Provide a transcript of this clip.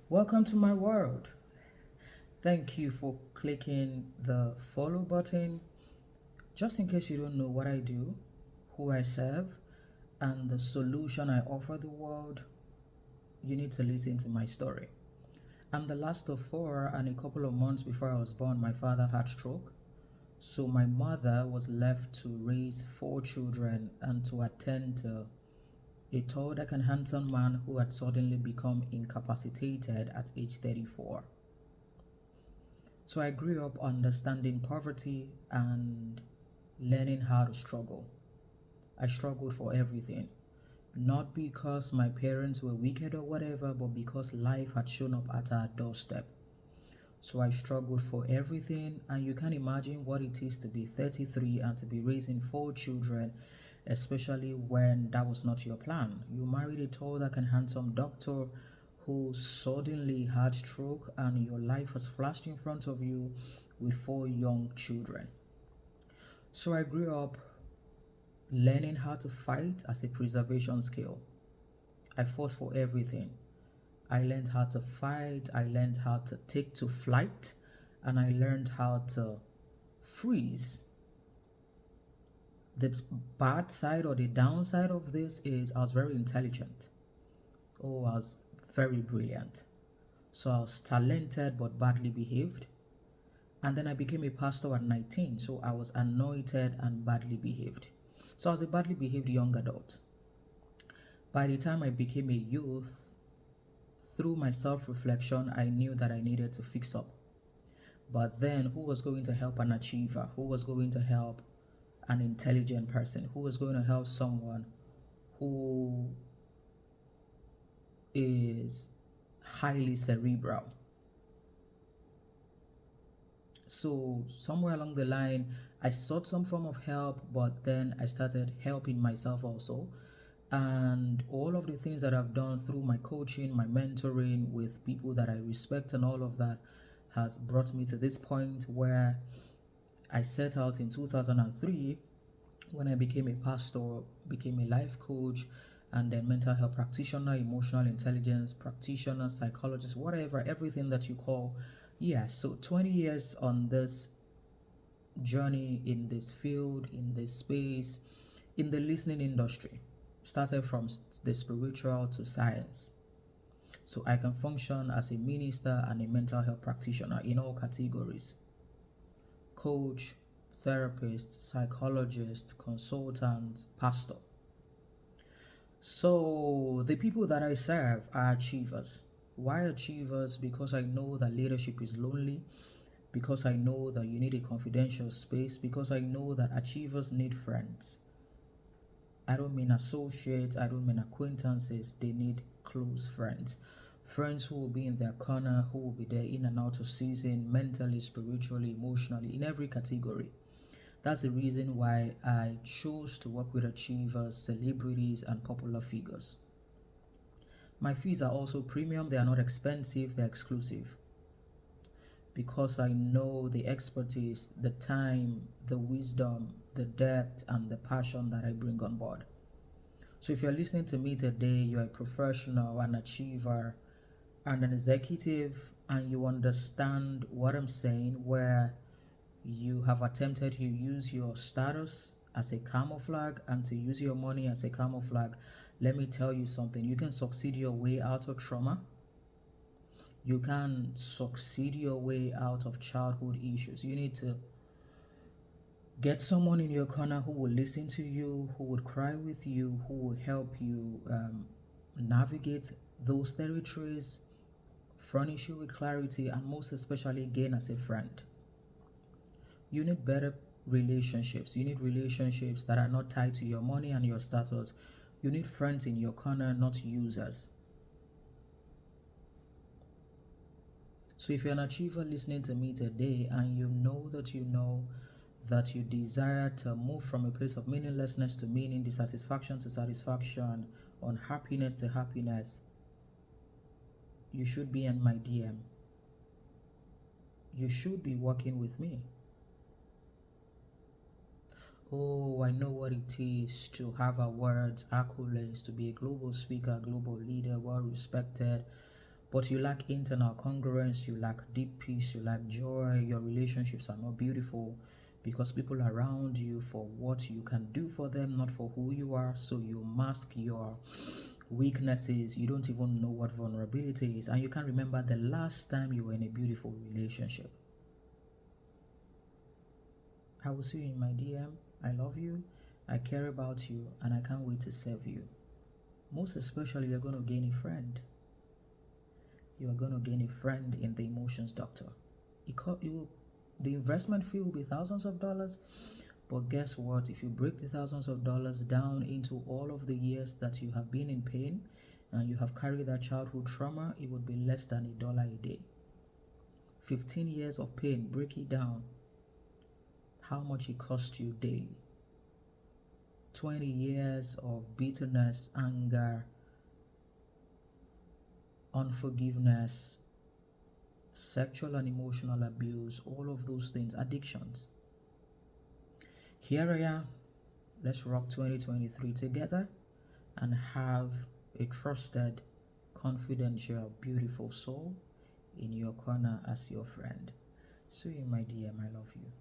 Welcome to my world. Thank you for clicking the follow button. Just in case you don't know what I do, who I serve, and the solution I offer the world, you need to listen to my story. I'm the last of four, and a couple of months before I was born, my father had stroke. So my mother was left to raise four children and to attend to a tall, dark, and handsome man who had suddenly become incapacitated at age 34. So I grew up understanding poverty and learning how to struggle. I struggled for everything, not because my parents were wicked or whatever, but because life had shown up at our doorstep. So I struggled for everything, and you can imagine what it is to be 33 and to be raising four children, especially when that was not your plan. You married a tall, dark, and handsome doctor who suddenly had stroke, and your life has flashed in front of you with four young children. So I grew up learning how to fight as a preservation skill. I fought for everything. I learned how to fight, I learned how to take to flight, and I learned how to freeze. The bad side or the downside of this is I was very intelligent. Oh, I was very brilliant. So I was talented but badly behaved. And then I became a pastor at 19, so I was anointed and badly behaved. So I was a badly behaved young adult. By the time I became a youth, through my self reflection, I knew that I needed to fix up. But then, who was going to help an achiever? Who was going to help an intelligent person? Who was going to help someone who is highly cerebral? So, somewhere along the line, I sought some form of help, but then I started helping myself also. And all of the things that I've done through my coaching, my mentoring with people that I respect, and all of that has brought me to this point where I set out in 2003 when I became a pastor, became a life coach, and then mental health practitioner, emotional intelligence practitioner, psychologist, whatever, everything that you call. Yeah, so 20 years on this journey in this field, in this space, in the listening industry. Started from the spiritual to science. So I can function as a minister and a mental health practitioner in all categories: coach, therapist, psychologist, consultant, pastor. So the people that I serve are achievers. Why achievers? Because I know that leadership is lonely, because I know that you need a confidential space, because I know that achievers need friends. I don't mean associates, I don't mean acquaintances, they need close friends. Friends who will be in their corner, who will be there in and out of season, mentally, spiritually, emotionally, in every category. That's the reason why I chose to work with achievers, celebrities, and popular figures. My fees are also premium, they are not expensive, they're exclusive. Because I know the expertise, the time, the wisdom, the depth, and the passion that I bring on board. So if you're listening to me today, you're a professional, an achiever, and an executive, and you understand what I'm saying, where you have attempted to use your status as a camouflage and to use your money as a camouflage, let me tell you something. You can succeed your way out of trauma. You can succeed your way out of childhood issues. You need to get someone in your corner who will listen to you, who would cry with you, who will help you navigate those territories, furnish you with clarity, and most especially gain as a friend. You need better relationships. You need relationships that are not tied to your money and your status. You need friends in your corner, not users. So if you're an achiever listening to me today and you know that you desire to move from a place of meaninglessness to meaning, dissatisfaction to satisfaction, unhappiness to happiness, you should be in my DM. You should be working with me. Oh, I know what it is to have awards, accolades, to be a global speaker, global leader, well respected, but you lack internal congruence, you lack deep peace, you lack joy, your relationships are not beautiful because people around you for what you can do for them, not for who you are. So you mask your weaknesses, you don't even know what vulnerability is, and you can't remember the last time you were in a beautiful relationship. I will see you in my DM. I love you, I care about you, and I can't wait to serve you. Most especially, you're going to gain a friend. You are going to gain a friend in the emotions doctor. The investment fee will be thousands of dollars, but guess what? If you break the thousands of dollars down into all of the years that you have been in pain and you have carried that childhood trauma, it would be less than $1 a day. 15 years of pain, break it down. How much it cost you daily? 20 years of bitterness, anger, unforgiveness, sexual and emotional abuse, all of those things, addictions. Here I am. Let's rock 2023 together and have a trusted, confidential, beautiful soul in your corner as your friend. See you, my dear. I love you.